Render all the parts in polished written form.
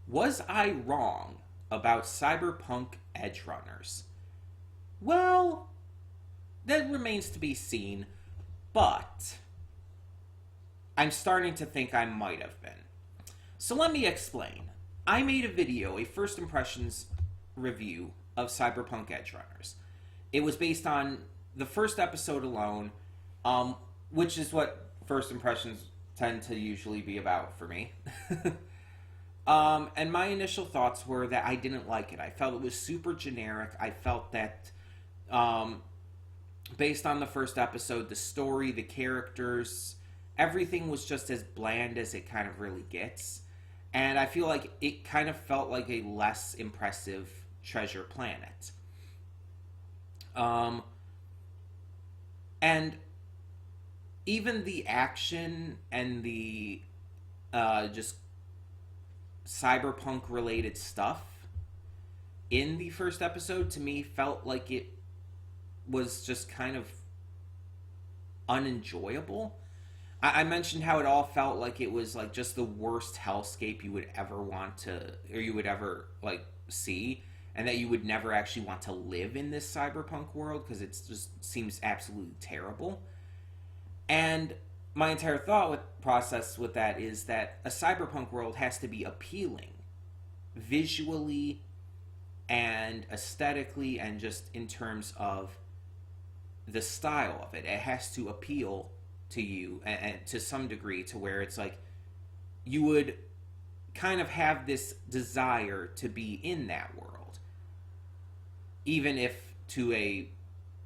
Was I wrong about Cyberpunk Edgerunners? Well, that remains to be seen, but I'm starting to think I might have been. So let me explain. I made a video, a first impressions review of Cyberpunk Edgerunners. It was based on the first episode alone, which is what first impressions tend to usually be about for me. And my initial thoughts were that I didn't like it. I felt it was super generic. I felt that, based on the first episode, the story, the characters, everything was just as bland as it kind of really gets. And I feel like it kind of felt like a less impressive Treasure Planet. And even the action and the just cyberpunk related stuff in the first episode to me felt like it was just kind of unenjoyable. I mentioned how it all felt like it was like just the worst hellscape you would ever want to, or you would ever like see, and that you would never actually want to live in this cyberpunk world because it just seems absolutely terrible. And my entire process with that is that a cyberpunk world has to be appealing visually and aesthetically and just in terms of the style of it. It has to appeal to you and to some degree to where it's like you would kind of have this desire to be in that world, even if to a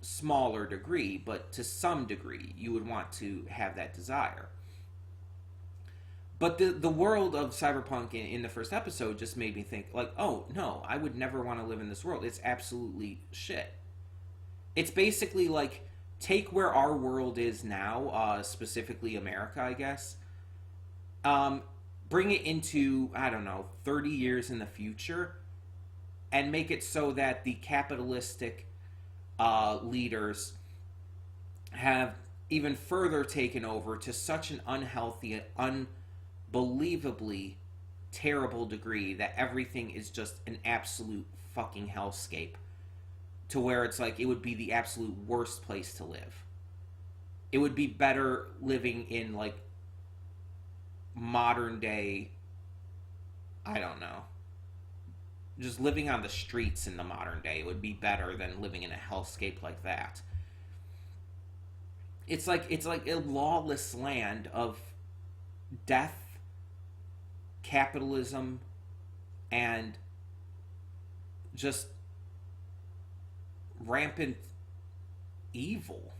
smaller degree, but to some degree you would want to have that desire. But the world of cyberpunk in the first episode just made me think like, oh no, I would never want to live in this world. It's absolutely shit. It's basically like, take where our world is now, specifically America, I guess, bring it into, I don't know, 30 years in the future, and make it so that the capitalistic leaders have even further taken over to such an unhealthy, unbelievably terrible degree that everything is just an absolute fucking hellscape, to where it's like it would be the absolute worst place to live. It would be better living in like modern day, I don't know, just living on the streets in the modern day would be better than living in a hellscape like that. It's like a lawless land of death, capitalism, and just rampant evil.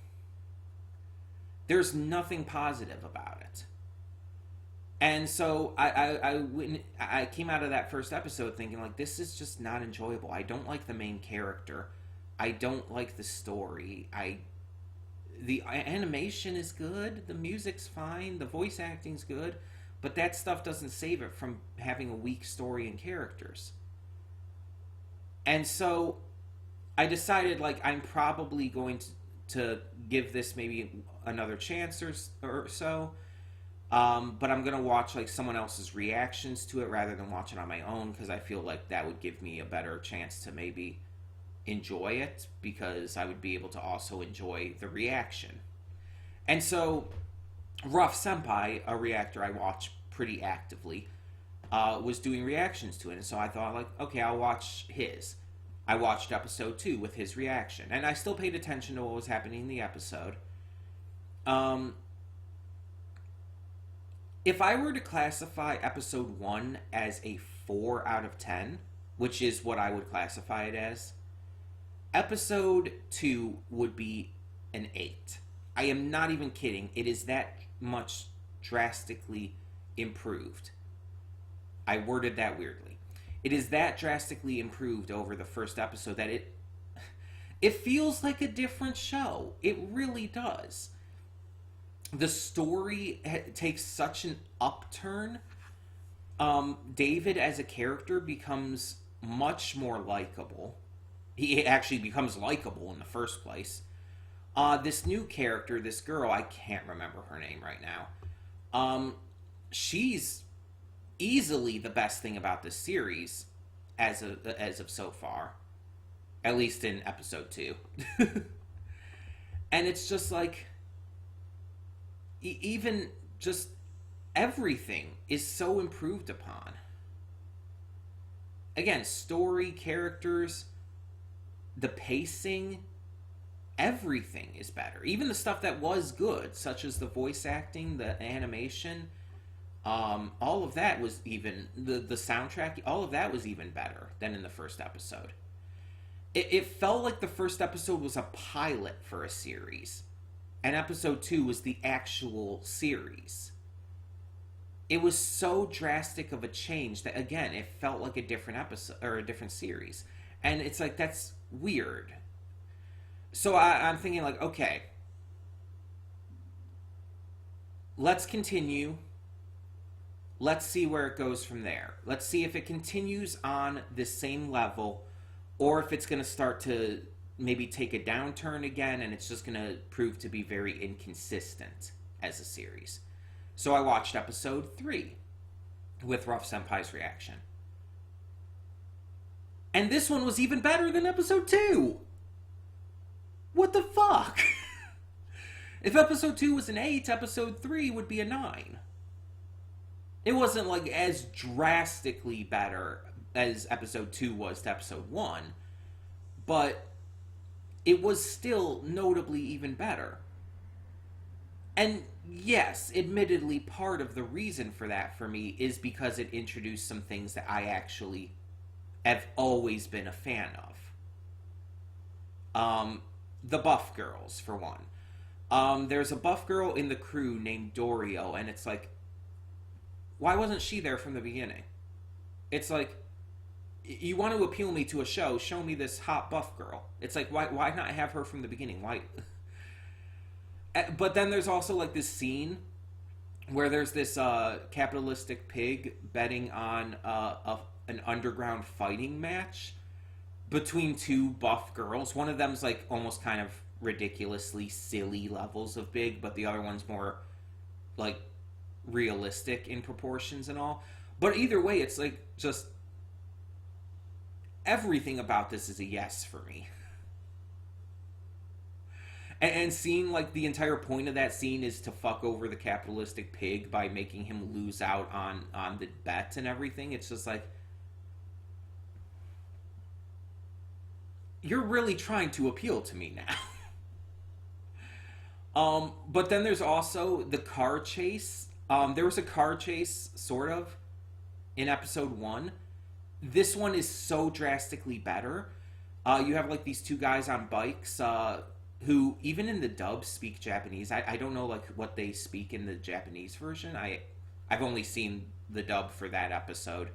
There's nothing positive about it. And so I came out of that first episode thinking like, this is just not enjoyable. I don't like the main character. I don't like the story. The animation is good, the music's fine, the voice acting's good, but that stuff doesn't save it from having a weak story and characters. And so I decided like I'm probably going to give this maybe another chance or so. But I'm gonna watch like someone else's reactions to it rather than watch it on my own, because I feel like that would give me a better chance to maybe enjoy it, because I would be able to also enjoy the reaction. And so Rough Senpai, a reactor I watch pretty actively, was doing reactions to it, and so I thought like, okay, I'll watch his. I watched episode 2 with his reaction, and I still paid attention to what was happening in the episode. If I were to classify episode 1 as a 4 out of 10, which is what I would classify it as, episode 2 would be an 8. I am not even kidding. It is that much drastically improved. I worded that weirdly. It is that drastically improved over the first episode that it feels like a different show. It really does. The story takes such an upturn. David as a character becomes much more likable. He actually becomes likable in the first place. This new character, this girl, I can't remember her name right now. She's easily the best thing about this series as of so far, at least in episode 2. And it's just like, even just everything is so improved upon. Again, story, characters, the pacing, everything is better. Even the stuff that was good, such as the voice acting, the animation, all of that was even, the soundtrack, all of that was even better than in the first episode. It felt like the first episode was a pilot for a series, and episode 2 was the actual series. It was so drastic of a change that, again, it felt like a different episode or a different series. And it's like, that's weird. So I'm thinking, like, okay, let's continue. Let's see where it goes from there. Let's see if it continues on this same level, or if it's going to start to maybe take a downturn again, and it's just going to prove to be very inconsistent as a series. So I watched episode 3 with Rough Senpai's reaction. And this one was even better than episode 2! What the fuck? If episode 2 was an 8, episode 3 would be a 9. It wasn't like as drastically better as episode 2 was to episode 1, but it was still notably even better. And yes, admittedly, part of the reason for that for me is because it introduced some things that I actually have always been a fan of. The buff girls, for one. There's a buff girl in the crew named Dorio, and it's like, why wasn't she there from the beginning? It's like, you want to appeal me to a show, show me this hot buff girl. It's like, why not have her from the beginning? Why? But then there's also like this scene where there's this capitalistic pig betting on an underground fighting match between two buff girls. One of them's like almost kind of ridiculously silly levels of big, but the other one's more like realistic in proportions and all. But either way, it's like just everything about this is a yes for me. And seeing like the entire point of that scene is to fuck over the capitalistic pig by making him lose out on the bet and everything. It's just like, you're really trying to appeal to me now. But then there's also the car chase. There was a car chase, sort of, in episode 1. This one is so drastically better. You have like these two guys on bikes, who even in the dub speak Japanese. I don't know like what they speak in the Japanese version. I've only seen the dub for that episode,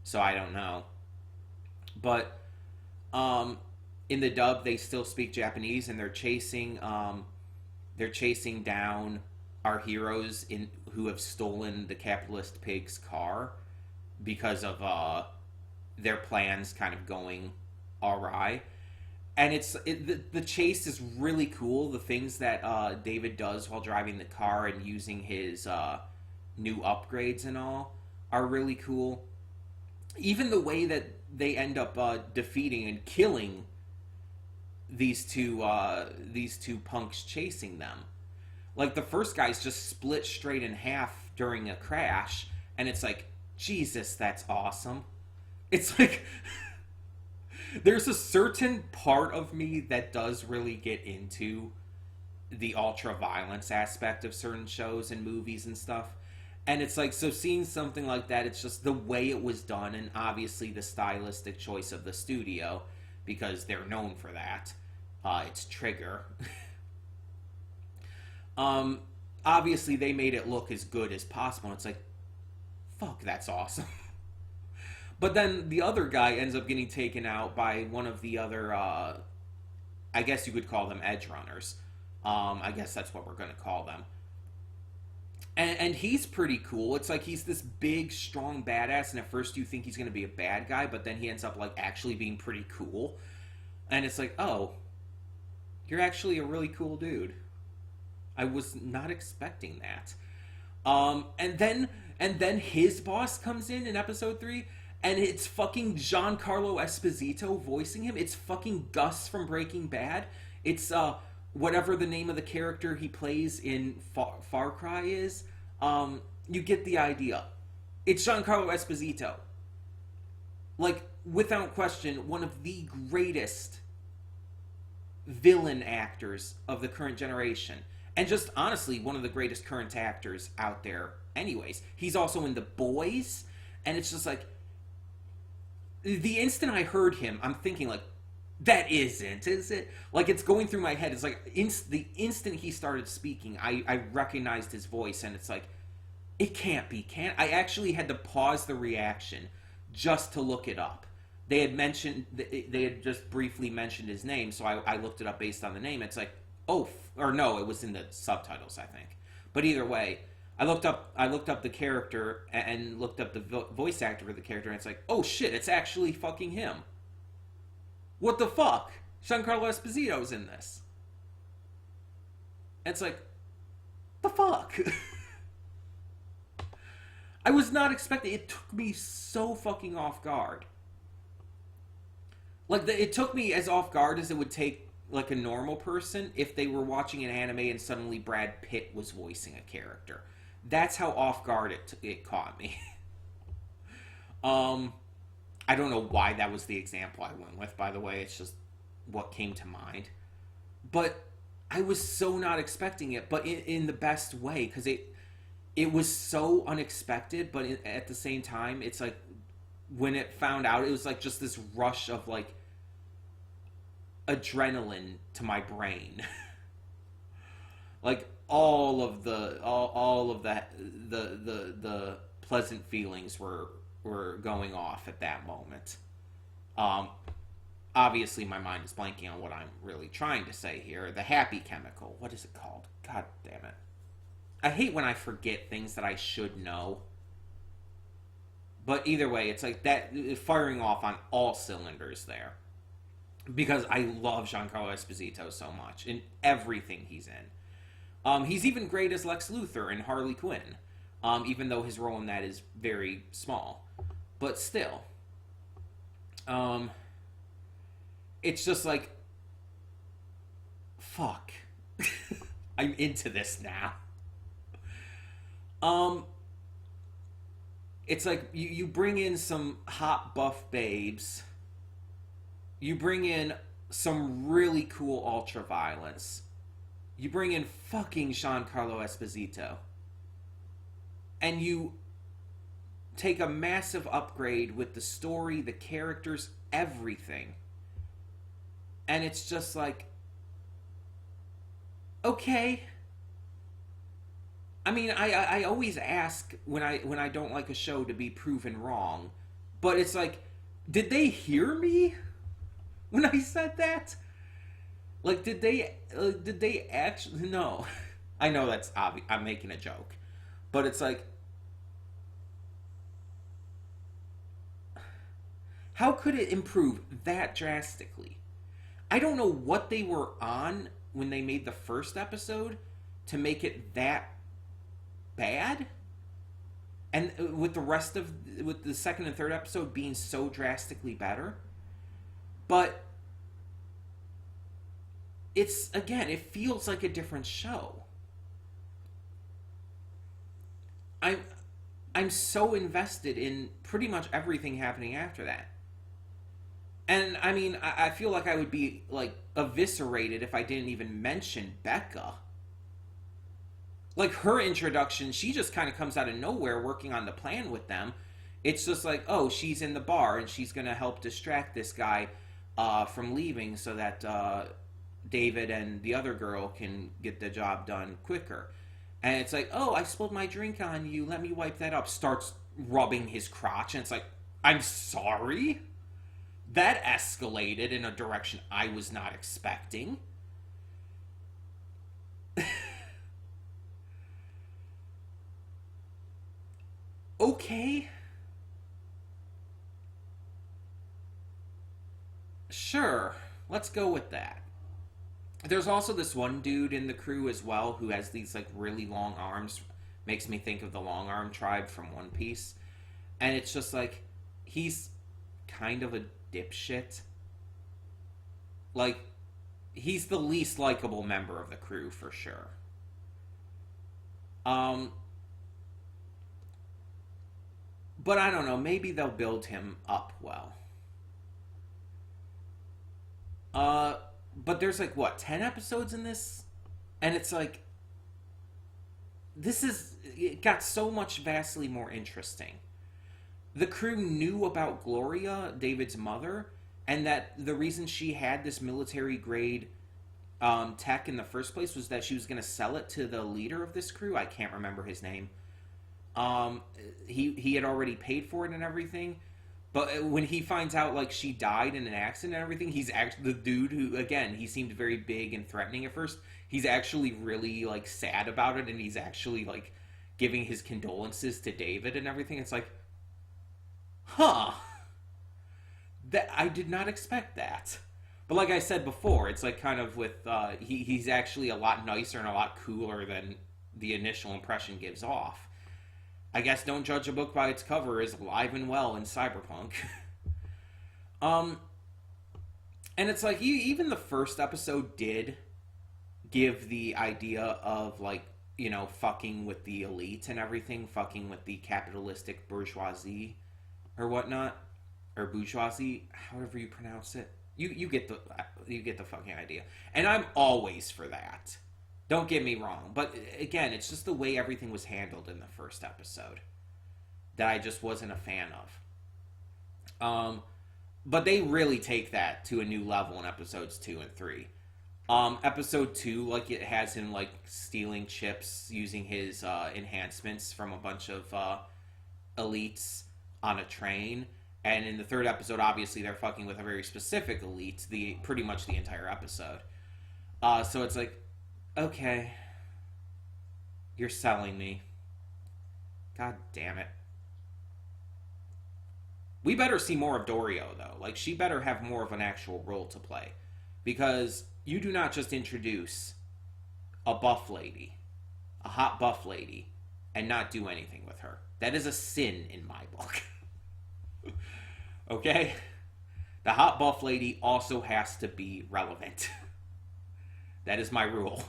so I don't know. But in the dub they still speak Japanese, and they're chasing down our heroes who have stolen the capitalist pig's car because of their plans kind of going awry. And the chase is really cool. The things that David does while driving the car and using his new upgrades and all are really cool. Even the way that they end up defeating and killing these two punks chasing them. Like, the first guy's just split straight in half during a crash, and it's like, Jesus, that's awesome. It's like, there's a certain part of me that does really get into the ultra-violence aspect of certain shows and movies and stuff. And it's like, so seeing something like that, it's just the way it was done, and obviously the stylistic choice of the studio, because they're known for that. It's Trigger. Obviously they made it look as good as possible. It's like, fuck, that's awesome. But then the other guy ends up getting taken out by one of the other, I guess you could call them Edgerunners. I guess that's what we're going to call them. And he's pretty cool. It's like he's this big, strong badass, and at first you think he's going to be a bad guy, but then he ends up like actually being pretty cool. And it's like, oh, you're actually a really cool dude. I was not expecting that. And And then his boss comes in episode 3, and it's fucking Giancarlo Esposito voicing him. It's fucking Gus from Breaking Bad. It's whatever the name of the character he plays in Far Cry is. You get the idea. It's Giancarlo Esposito. Like, without question, one of the greatest villain actors of the current generation. And just honestly, one of the greatest current actors out there anyways. He's also in The Boys, and it's just like, the instant I heard him, I'm thinking like, that isn't, is it? Like, it's going through my head. It's like, the instant he started speaking, I recognized his voice, and it's like, it can't be, can I actually had to pause the reaction just to look it up. They had just briefly mentioned his name, so I looked it up based on the name. It's like, oh, or no, it was in the subtitles, I think. But either way, I looked up the character and looked up the voice actor for the character, and it's like, oh shit, it's actually fucking him. What the fuck? Giancarlo Esposito's in this. And it's like, the fuck? I was not expecting. It took me so fucking off guard. Like, it took me as off guard as it would take like a normal person if they were watching an anime and suddenly Brad Pitt was voicing a character. That's how off guard it caught me. I don't know why that was the example I went with, by the way. It's just what came to mind. But I was so not expecting it, but in the best way, because it was so unexpected, but at the same time, it's like, when it found out, it was like just this rush of like adrenaline to my brain. Like, all of that, the pleasant feelings were going off at that moment. Obviously my mind is blanking on what I'm really trying to say here. The happy chemical. What is it called? God damn it. I hate when I forget things that I should know. But either way, it's like that, firing off on all cylinders there. Because I love Giancarlo Esposito so much in everything he's in. He's even great as Lex Luthor in Harley Quinn. Even though his role in that is very small. But still. It's just like, fuck. I'm into this now. It's like, you bring in some hot buff babes. You bring in some really cool ultra-violence. You bring in fucking Giancarlo Esposito. And you take a massive upgrade with the story, the characters, everything. And it's just like, okay. I mean, I always ask when I don't like a show to be proven wrong, but it's like, did they hear me when I said that? Like, did they actually? No, I know that's obvious. I'm making a joke, but it's like, how could it improve that drastically? I don't know what they were on when they made the first episode to make it that bad, and with the second and third episode being so drastically better. But it's, again, it feels like a different show. I'm so invested in pretty much everything happening after that. And I mean, I feel like I would be like eviscerated if I didn't even mention Becca. Like, her introduction, she just kind of comes out of nowhere working on the plan with them. It's just like, oh, she's in the bar and she's going to help distract this guy from leaving so that David and the other girl can get the job done quicker. And it's like, oh, I spilled my drink on you. Let me wipe that up. Starts rubbing his crotch. And it's like, I'm sorry? That escalated in a direction I was not expecting. Okay. Sure. Let's go with that. There's also this one dude in the crew as well who has these like really long arms makes me think of the Long Arm Tribe from One Piece. And it's just like, he's kind of a dipshit. Like, he's the least likable member of the crew for sure. But I don't know, maybe they'll build him up well. But there's like, what, 10 episodes in this? And it's like, it got so much vastly more interesting. The crew knew about Gloria, David's mother, and that the reason she had this military grade tech in the first place was that she was going to sell it to the leader of this crew. I can't remember his name. He had already paid for it and everything. But when he finds out, like, she died in an accident and everything, he's actually the dude who, again, he seemed very big and threatening at first. He's actually really, like, sad about it, and he's actually, like, giving his condolences to David and everything. It's like, huh. That I did not expect that. But like I said before, it's like kind of with, he's actually a lot nicer and a lot cooler than the initial impression gives off. I guess don't judge a book by its cover is alive and well in Cyberpunk. And it's like, even the first episode did give the idea of, like, you know, fucking with the elite and everything, fucking with the capitalistic bourgeoisie or whatnot, or bourgeoisie, however you pronounce it. You get the fucking idea. And I'm always for that. Don't get me wrong, but again, it's just the way everything was handled in the first episode that I just wasn't a fan of. But they really take that to a new level in episodes 2 and 3. Episode 2, like, it has him, like, stealing chips using his enhancements from a bunch of elites on a train. And in the third episode, obviously, they're fucking with a very specific elite, pretty much the entire episode. So it's like, okay, you're selling me. God damn it. We better see more of Dorio, though. Like, she better have more of an actual role to play. Because you do not just introduce a buff lady, a hot buff lady, and not do anything with her. That is a sin in my book. Okay? The hot buff lady also has to be relevant. That is my rule.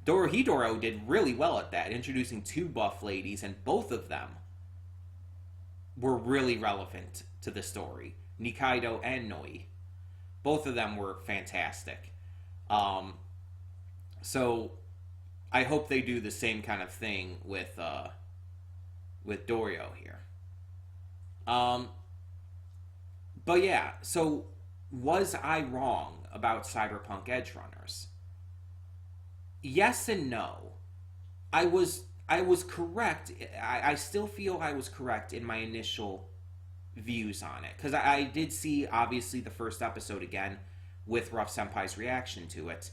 Dorohedoro did really well at that, introducing 2 buff ladies, and both of them were really relevant to the story. Nikaido and Noi. Both of them were fantastic. So I hope they do the same kind of thing with Dorio here. But yeah, so was I wrong about Cyberpunk Edgerunners? Yes and no. I was correct. I still feel I was correct in my initial views on it. Because I did see, obviously, the first episode again with Rough Senpai's reaction to it.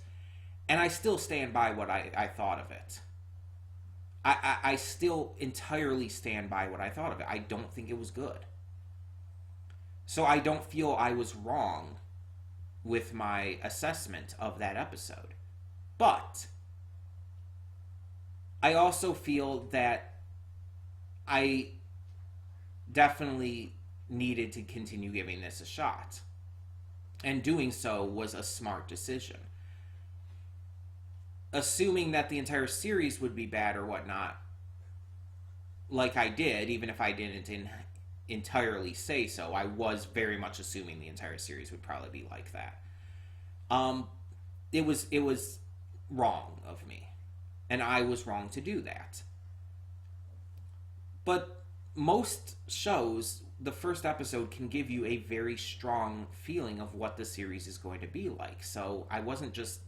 And I still stand by what I thought of it. I still entirely stand by what I thought of it. I don't think it was good. So I don't feel I was wrong with my assessment of that episode. But I also feel that I definitely needed to continue giving this a shot. And doing so was a smart decision. Assuming that the entire series would be bad or whatnot, like I did, even if I didn't entirely say so, I was very much assuming the entire series would probably be like that. It was wrong of me. And I was wrong to do that. But most shows, the first episode can give you a very strong feeling of what the series is going to be like. So I wasn't just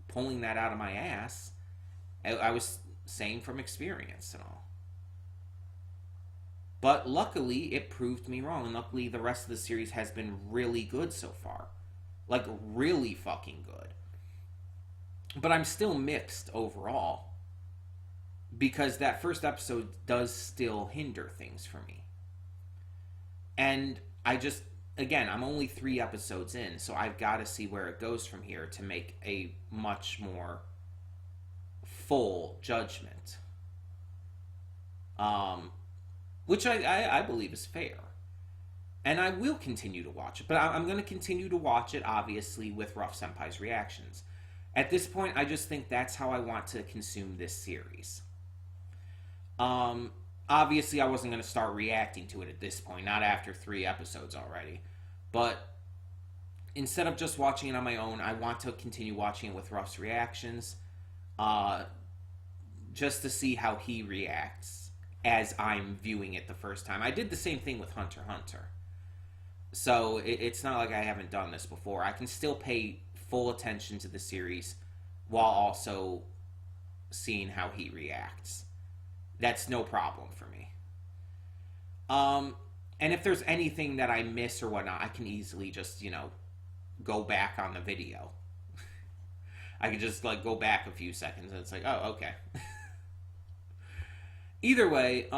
pulling that out of my ass. I was saying from experience and all. But luckily, it proved me wrong. And luckily, the rest of the series has been really good so far. Like, really fucking good. But I'm still mixed overall. Because that first episode does still hinder things for me. And I just, again, I'm only 3 episodes in, so I've got to see where it goes from here to make a much more full judgment. um, which I believe is fair. And I will continue to watch it, but I'm going to continue to watch it, obviously, with Rough Senpai's reactions. At this point, I just think that's how I want to consume this series. Obviously, I wasn't going to start reacting to it at this point, not after 3 episodes already. But instead of just watching it on my own, I want to continue watching it with Ruff's reactions, uh, just to see how he reacts as I'm viewing it the first time. I did the same thing with Hunter x Hunter. So it's not like I haven't done this before. I can still pay full attention to the series while also seeing how he reacts. That's no problem for me. And if there's anything that I miss or whatnot, I can easily just, go back on the video. I could just, go back a few seconds and it's like, oh, okay. Either way,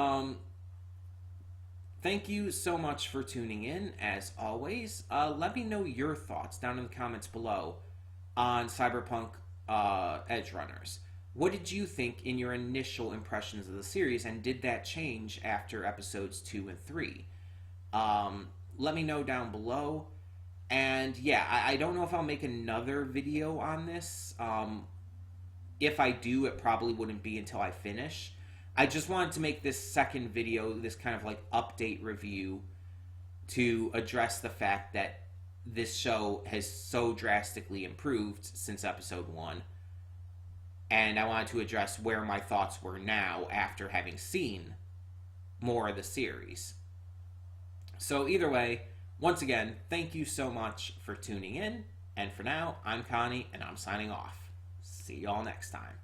thank you so much for tuning in, as always. Let me know your thoughts down in the comments below on Cyberpunk Edgerunners. What did you think in your initial impressions of the series, and did that change after episodes 2 and 3? Let me know down below. And yeah, I don't know if I'll make another video on this. If I do, it probably wouldn't be until I finish. I just wanted to make this second video, this kind of update review, to address the fact that this show has so drastically improved since episode 1. And I wanted to address where my thoughts were now after having seen more of the series. So either way, once again, thank you so much for tuning in. And for now, I'm Connie, and I'm signing off. See y'all next time.